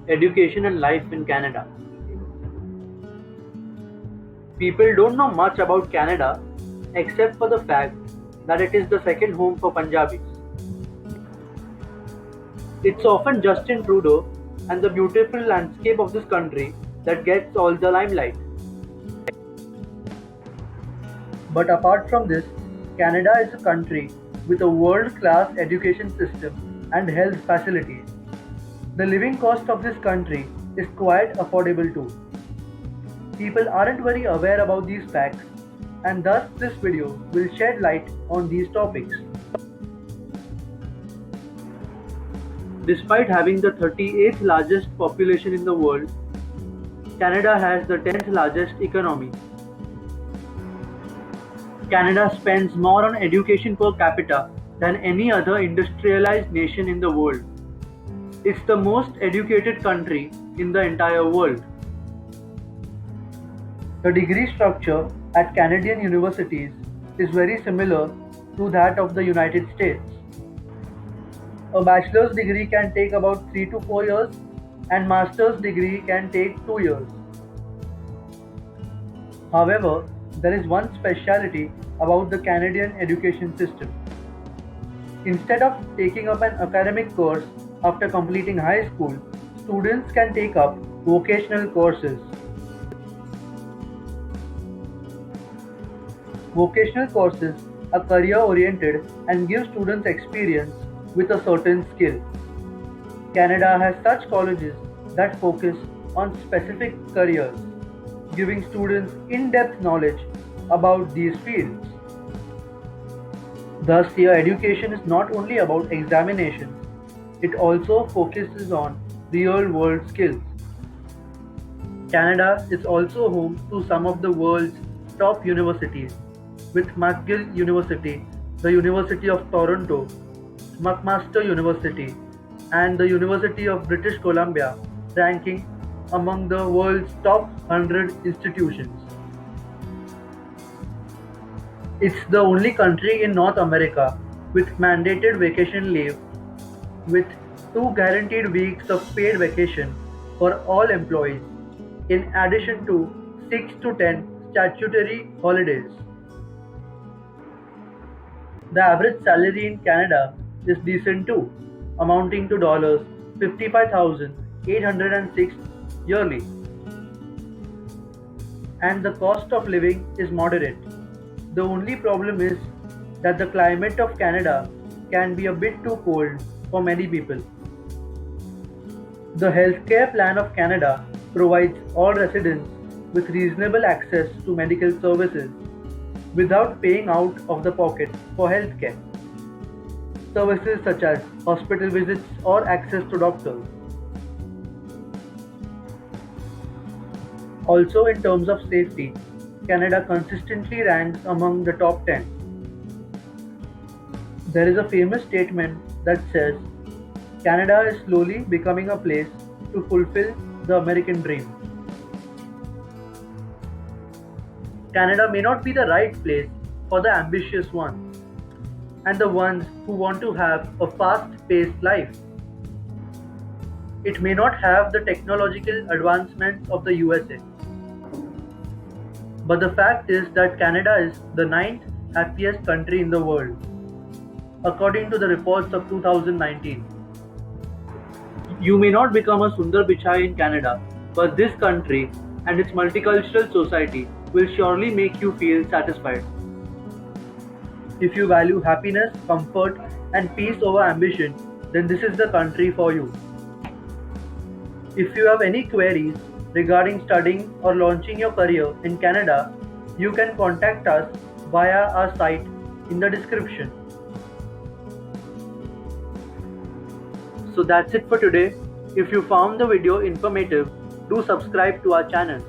education and life in Canada. People don't know much about Canada except for the fact that it is the second home for Punjabis. It's often Justin Trudeau and the beautiful landscape of this country that gets all the limelight. But apart from this, Canada is a country with a world-class education system and health facilities. The living cost of this country is quite affordable too. People aren't very aware about these facts, and thus this video will shed light on these topics. Despite having the 38th largest population in the world, Canada has the 10th largest economy. Canada spends more on education per capita than any other industrialized nation in the world. It's the most educated country in the entire world. The degree structure at Canadian universities is very similar to that of the United States. A bachelor's degree can take about 3 to 4 years and master's degree can take 2 years. However, there is one speciality about the Canadian education system. Instead of taking up an academic course after completing high school, students can take up vocational courses. Vocational courses are career-oriented and give students experience with a certain skill. Canada has such colleges that focus on specific careers, giving students in-depth knowledge about these fields. Thus, your education is not only about examinations, it also focuses on real-world skills. Canada is also home to some of the world's top universities, with McGill University, the University of Toronto, McMaster University, and the University of British Columbia ranking among the world's top 100 institutions. It's the only country in North America with mandated vacation leave, with 2 guaranteed weeks of paid vacation for all employees, in addition to 6 to 10 statutory holidays. The average salary in Canada is decent too, amounting to $55,806 yearly. And the cost of living is moderate. The only problem is that the climate of Canada can be a bit too cold for many people. The healthcare plan of Canada provides all residents with reasonable access to medical services without paying out of the pocket for healthcare. Services such as hospital visits or access to doctors. Also, in terms of safety, Canada consistently ranks among the top 10. There is a famous statement that says, Canada is slowly becoming a place to fulfill the American dream. Canada may not be the right place for the ambitious ones and the ones who want to have a fast-paced life. It may not have the technological advancements of the USA. But the fact is that Canada is the 9th happiest country in the world, according to the reports of 2019. You may not become a Sundar Pichai in Canada, but this country and its multicultural society will surely make you feel satisfied. If you value happiness, comfort, and peace over ambition, then this is the country for you. If you have any queries regarding studying or launching your career in Canada, you can contact us via our site in the description. So that's it for today. If you found the video informative, do subscribe to our channel.